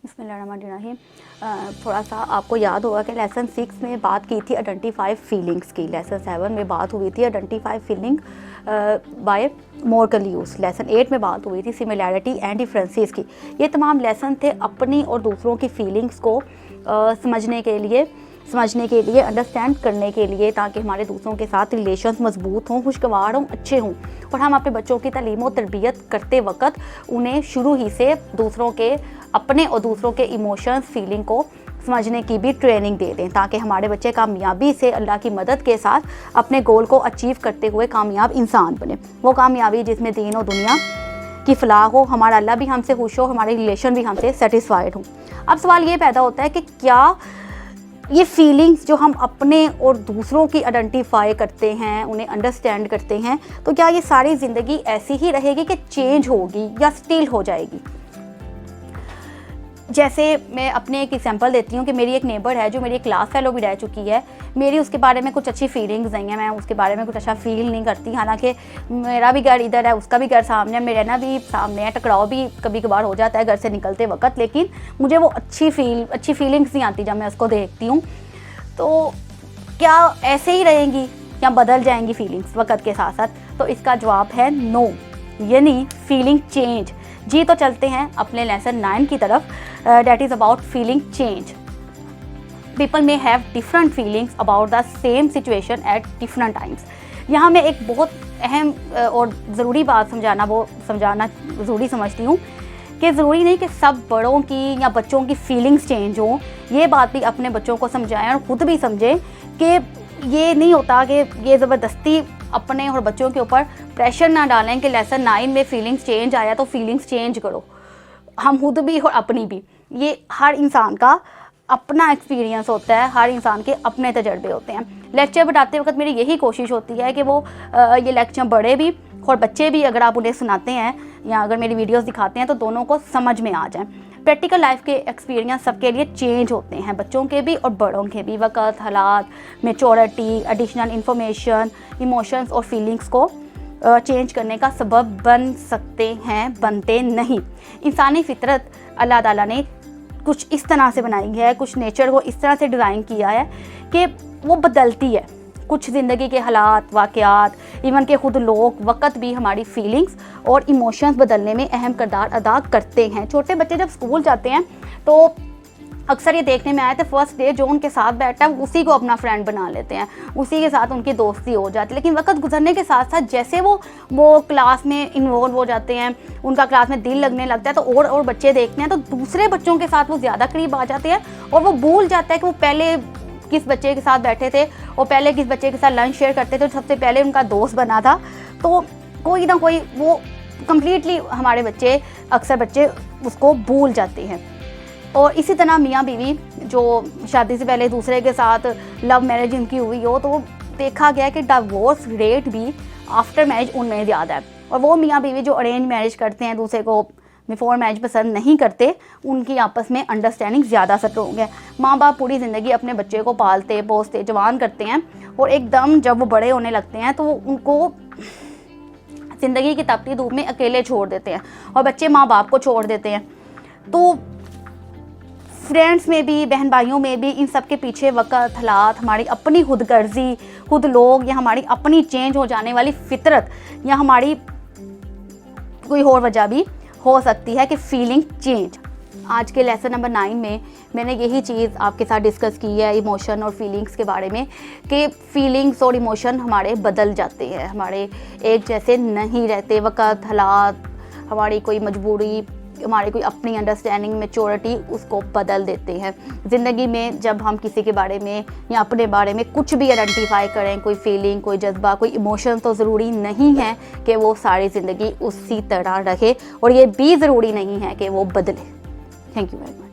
बिस्मिल्लाहिर्रहमानिर्रहीम। थोड़ा सा आपको याद होगा कि लेसन 6 में बात की थी आइडेंटिफाई फीलिंग्स की, लेसन 7 में बात हुई थी identify feeling by moral use, lesson 8 में बात हुई थी सिमिलैरिटी एंड डिफरेंसेस की। ये तमाम लेसन थे अपनी और दूसरों की फीलिंग्स को समझने के लिए अंडरस्टैंड करने के लिए, ताकि हमारे दूसरों के साथ रिलेशंस मजबूत हों, खुशगवार हों, अच्छे हों, और हम अपने बच्चों की तालीम और तरबियत करते वक्त उन्हें शुरू ही से दूसरों के अपने और दूसरों के इमोशंस फीलिंग को समझने की भी ट्रेनिंग दे दें, ताकि हमारे बच्चे कामयाबी से अल्लाह की मदद के साथ अपने गोल को अचीव करते हुए कामयाब इंसान बने। वो कामयाबी जिसमें दीन और दुनिया की फलाह हो, हमारा अल्लाह भी हमसे खुश हो, हमारे रिलेशन भी हमसे सेटिस्फाइड हो। अब सवाल ये पैदा होता है कि क्या ये फीलिंग्स जो हम अपने और दूसरों की आइडेंटिफाई करते हैं, उन्हें अंडरस्टैंड करते हैं, तो क्या ये सारी ज़िंदगी ऐसी ही रहेगी कि चेंज होगी या स्टिल हो जाएगी? जैसे मैं अपने एक एग्जांपल देती हूँ कि मेरी एक नेबर है जो मेरी क्लास फेलो भी रह चुकी है। मेरी उसके बारे में कुछ अच्छी फीलिंग्स नहीं है, मैं उसके बारे में कुछ अच्छा फील नहीं करती। हालांकि मेरा भी घर इधर है, उसका भी घर सामने है, मेरे रहना भी सामने है, टकराव भी कभी कभार हो जाता है घर से निकलते वक्त, लेकिन मुझे वो अच्छी फीलिंग्स नहीं आती जब मैं उसको देखती हूँ। तो क्या ऐसे ही रहेंगी या बदल जाएंगी फीलिंग्स वक्त के साथ साथ? तो इसका जवाब है नो, यानी फीलिंग चेंज। जी तो चलते हैं अपने लेसन 9 की तरफ, that is about feeling change. People may have different feelings about the same situation at different times. यहाँ मैं एक बहुत अहम और ज़रूरी बात समझाना ज़रूरी समझती हूँ कि ज़रूरी नहीं कि सब बड़ों की या बच्चों की फीलिंग्स चेंज हों। ये बात भी अपने बच्चों को समझाएं और ख़ुद भी समझें कि ये नहीं होता कि ये ज़बरदस्ती अपने और बच्चों के ऊपर प्रेशर ना डालें कि लेसन 9 में फीलिंग्स चेंज आया तो फीलिंग्स चेंज करो। हम खुद भी और अपनी भी, ये हर इंसान का अपना एक्सपीरियंस होता है, हर इंसान के अपने तजर्बे होते हैं। लेक्चर बताते वक्त मेरी यही कोशिश होती है कि वो ये लेक्चर बड़े भी और बच्चे भी अगर आप उन्हें सुनाते हैं या अगर मेरी वीडियोस दिखाते हैं तो दोनों को समझ में आ जाए। प्रैक्टिकल लाइफ के एक्सपीरियंस सबके लिए चेंज होते हैं, बच्चों के भी और बड़ों के भी। वक्त, हालात, मैच्योरिटी, एडिशनल इंफॉर्मेशन, इमोशंस और फीलिंग्स को चेंज करने का सबब बन सकते हैं, बनते नहीं। इंसानी फितरत अल्लाह ताला ने कुछ इस तरह से बनाई है, कुछ नेचर को इस तरह से डिज़ाइन किया है कि वो बदलती है। कुछ ज़िंदगी के हालात, वाक़यात, इवन के ख़ुद लोग, वक़्त भी हमारी फीलिंग्स और इमोशंस बदलने में अहम किरदार अदा करते हैं। छोटे बच्चे जब स्कूल जाते हैं तो अक्सर ये देखने में आया था फर्स्ट डे जो उनके साथ बैठा है उसी को अपना फ्रेंड बना लेते हैं, उसी के साथ उनकी दोस्ती हो जाती है। लेकिन वक्त गुजरने के साथ साथ जैसे वो क्लास में इन्वॉल्व हो जाते हैं, उनका क्लास में दिल लगने लगता है, तो और बच्चे देखते हैं तो दूसरे बच्चों के साथ वो ज़्यादा करीब आ जाते हैं और वो भूल जाता है कि वो पहले किस बच्चे के साथ बैठे थे और पहले किस बच्चे के साथ लंच शेयर करते थे, सबसे पहले उनका दोस्त बना था। तो कोई ना कोई वो कम्प्लीटली हमारे बच्चे, अक्सर बच्चे उसको भूल जाते हैं। और इसी तरह मियाँ बीवी जो शादी से पहले दूसरे के साथ लव मैरिज इनकी हुई हो, तो देखा गया कि डिवोर्स रेट भी आफ्टर मैरिज उनमें ज़्यादा है। और वो मियाँ बीवी जो अरेंज मैरिज करते हैं, दूसरे को बिफोर मैरिज पसंद नहीं करते, उनकी आपस में अंडरस्टैंडिंग ज़्यादा स्ट्रॉन्ग है। माँ बाप पूरी ज़िंदगी अपने बच्चे को पालते पोसते जवान करते हैं और एकदम जब वो बड़े होने लगते हैं तो उनको ज़िंदगी की तपती धूप में अकेले छोड़ देते हैं और बच्चे माँ बाप को छोड़ देते हैं। तो फ्रेंड्स में भी, बहन भाइयों में भी, इन सब के पीछे वक्त, हालात, हमारी अपनी खुद गर्जी, खुद लोग, या हमारी अपनी चेंज हो जाने वाली फितरत, या हमारी कोई और वजह भी हो सकती है कि फीलिंग चेंज। आज के लेसन नंबर 9 में मैंने यही चीज़ आपके साथ डिस्कस की है, इमोशन और फीलिंग्स के बारे में, कि फीलिंग्स और इमोशन हमारे बदल जाते हैं, हमारे एक जैसे नहीं रहते। वक्त, हालात, हमारी कोई मजबूरी, हमारी कोई अपनी अंडरस्टैंडिंग, मैच्योरिटी उसको बदल देते हैं। ज़िंदगी में जब हम किसी के बारे में या अपने बारे में कुछ भी आइडेंटिफाई करें, कोई फीलिंग, कोई जज्बा, कोई इमोशन, तो ज़रूरी नहीं है कि वो सारी ज़िंदगी उसी तरह रहे और ये भी ज़रूरी नहीं है कि वो बदले। Thank you very much.